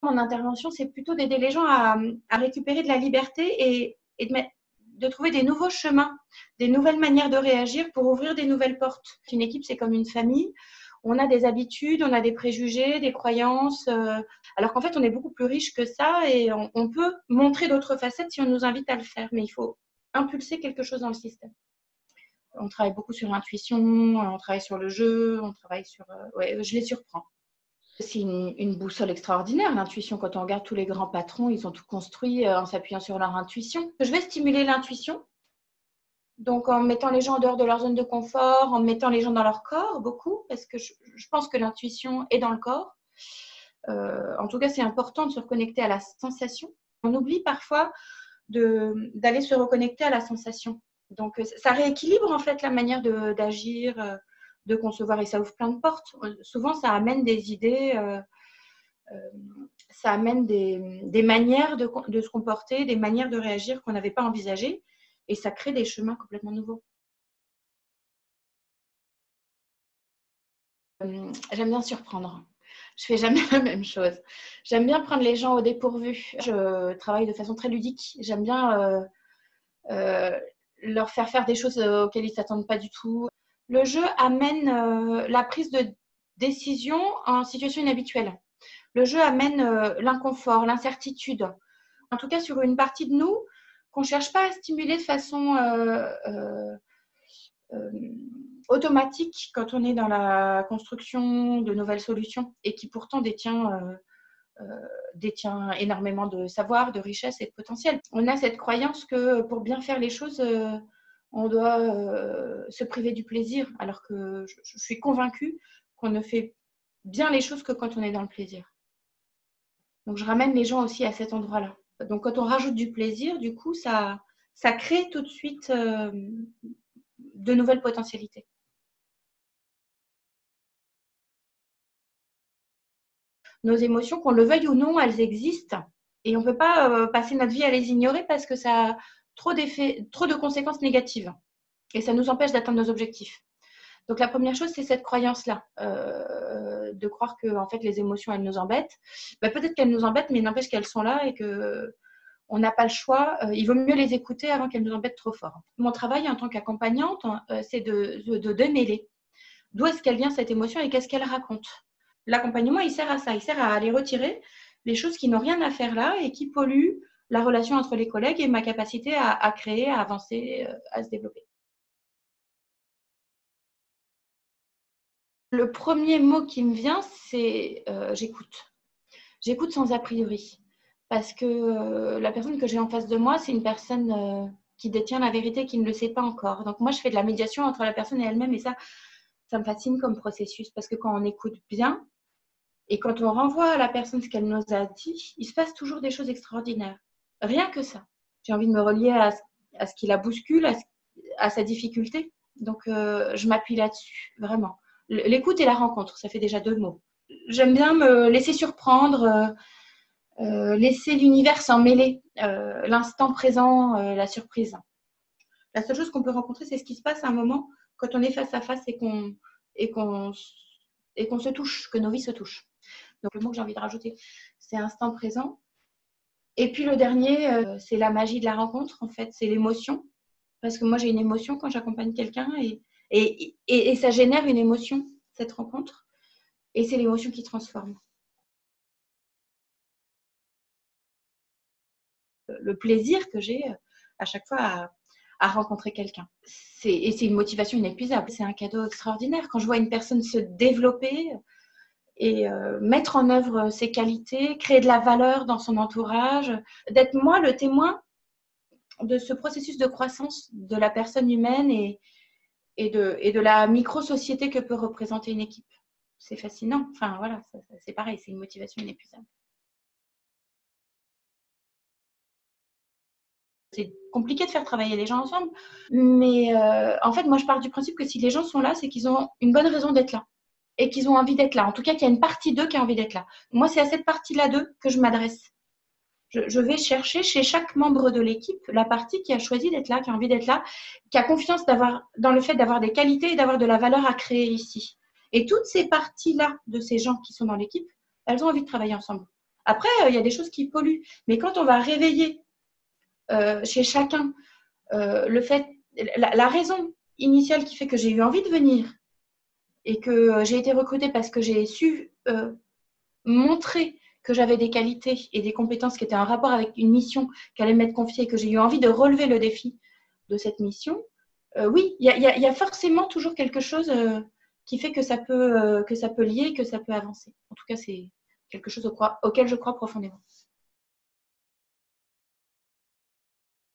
Mon intervention, c'est plutôt d'aider les gens à récupérer de la liberté et de trouver des nouveaux chemins, des nouvelles manières de réagir pour ouvrir des nouvelles portes. Une équipe, c'est comme une famille. On a des habitudes, on a des préjugés, des croyances, alors qu'en fait, on est beaucoup plus riche que ça et on peut montrer d'autres facettes si on nous invite à le faire. Mais il faut impulser quelque chose dans le système. On travaille beaucoup sur l'intuition, on travaille sur le jeu, on travaille sur… ouais, je les surprends. C'est une boussole extraordinaire, l'intuition. Quand on regarde tous les grands patrons, ils ont tout construit en s'appuyant sur leur intuition. Je vais stimuler l'intuition, donc en mettant les gens en dehors de leur zone de confort, en mettant les gens dans leur corps, beaucoup, parce que je pense que l'intuition est dans le corps. En tout cas, c'est important de se reconnecter à la sensation. On oublie parfois d'aller se reconnecter à la sensation. Donc, ça rééquilibre en fait la manière d'agir, de concevoir et ça ouvre plein de portes. Souvent, ça amène des idées, ça amène des manières de se comporter, des manières de réagir qu'on n'avait pas envisagées et ça crée des chemins complètement nouveaux. J'aime bien surprendre. Je fais jamais la même chose. J'aime bien prendre les gens au dépourvu. Je travaille de façon très ludique. J'aime bien leur faire des choses auxquelles ils ne s'attendent pas du tout. Le jeu amène la prise de décision en situation inhabituelle. Le jeu amène l'inconfort, l'incertitude. En tout cas, sur une partie de nous qu'on ne cherche pas à stimuler de façon automatique quand on est dans la construction de nouvelles solutions et qui pourtant détient énormément de savoir, de richesse et de potentiel. On a cette croyance que pour bien faire les choses, on doit se priver du plaisir, alors que je suis convaincue qu'on ne fait bien les choses que quand on est dans le plaisir. Donc, je ramène les gens aussi à cet endroit-là. Donc, quand on rajoute du plaisir, du coup, ça crée tout de suite de nouvelles potentialités. Nos émotions, qu'on le veuille ou non, elles existent. Et on ne peut pas passer notre vie à les ignorer parce que ça a trop de conséquences négatives. Et ça nous empêche d'atteindre nos objectifs. Donc, la première chose, c'est cette croyance-là, de croire que en fait, les émotions, elles nous embêtent. Peut-être qu'elles nous embêtent, mais il n'empêche qu'elles sont là et qu'on n'a pas le choix. Il vaut mieux les écouter avant qu'elles nous embêtent trop fort. Mon travail en tant qu'accompagnante, c'est de démêler. D'où est-ce qu'elle vient cette émotion et qu'est-ce qu'elle raconte? L'accompagnement, il sert à ça. Il sert à aller retirer les choses qui n'ont rien à faire là et qui polluent la relation entre les collègues et ma capacité à créer, à avancer, à se développer. Le premier mot qui me vient, c'est j'écoute. J'écoute sans a priori. Parce que la personne que j'ai en face de moi, c'est une personne qui détient la vérité, qui ne le sait pas encore. Donc moi, je fais de la médiation entre la personne et elle-même et ça me fascine comme processus. Parce que quand on écoute bien et quand on renvoie à la personne ce qu'elle nous a dit, il se passe toujours des choses extraordinaires. Rien que ça. J'ai envie de me relier à ce qui la bouscule, à sa difficulté. Donc, je m'appuie là-dessus, vraiment. L'écoute et la rencontre, ça fait déjà 2 mots. J'aime bien me laisser surprendre, laisser l'univers s'en mêler, l'instant présent, la surprise. La seule chose qu'on peut rencontrer, c'est ce qui se passe à un moment quand on est face à face et qu'on se touche, que nos vies se touchent. Donc, le mot que j'ai envie de rajouter, c'est instant présent. Et puis, le dernier, c'est la magie de la rencontre, en fait, c'est l'émotion. Parce que moi, j'ai une émotion quand j'accompagne quelqu'un et ça génère une émotion, cette rencontre. Et c'est l'émotion qui transforme. Le plaisir que j'ai à chaque fois à rencontrer quelqu'un. Et c'est une motivation inépuisable. C'est un cadeau extraordinaire. Quand je vois une personne se développer et mettre en œuvre ses qualités, créer de la valeur dans son entourage, d'être moi le témoin de ce processus de croissance de la personne humaine et de la micro-société que peut représenter une équipe. C'est fascinant. Enfin, voilà, c'est pareil, c'est une motivation inépuisable. C'est compliqué de faire travailler les gens ensemble, mais en fait, moi, je pars du principe que si les gens sont là, c'est qu'ils ont une bonne raison d'être là et qu'ils ont envie d'être là. En tout cas, qu'il y a une partie d'eux qui a envie d'être là. Moi, c'est à cette partie-là d'eux que je m'adresse. Je vais chercher chez chaque membre de l'équipe la partie qui a choisi d'être là, qui a envie d'être là, qui a confiance dans le fait d'avoir des qualités et d'avoir de la valeur à créer ici. Et toutes ces parties-là de ces gens qui sont dans l'équipe, elles ont envie de travailler ensemble. Après, il y a des choses qui polluent. Mais quand on va réveiller chez chacun le fait, la raison initiale qui fait que j'ai eu envie de venir et que j'ai été recrutée parce que j'ai su montrer que j'avais des qualités et des compétences qui étaient en rapport avec une mission qui allait m'être confiée et que j'ai eu envie de relever le défi de cette mission, oui, il y a forcément toujours quelque chose qui fait que ça peut lier, que ça peut avancer. En tout cas, c'est quelque chose auquel je crois profondément.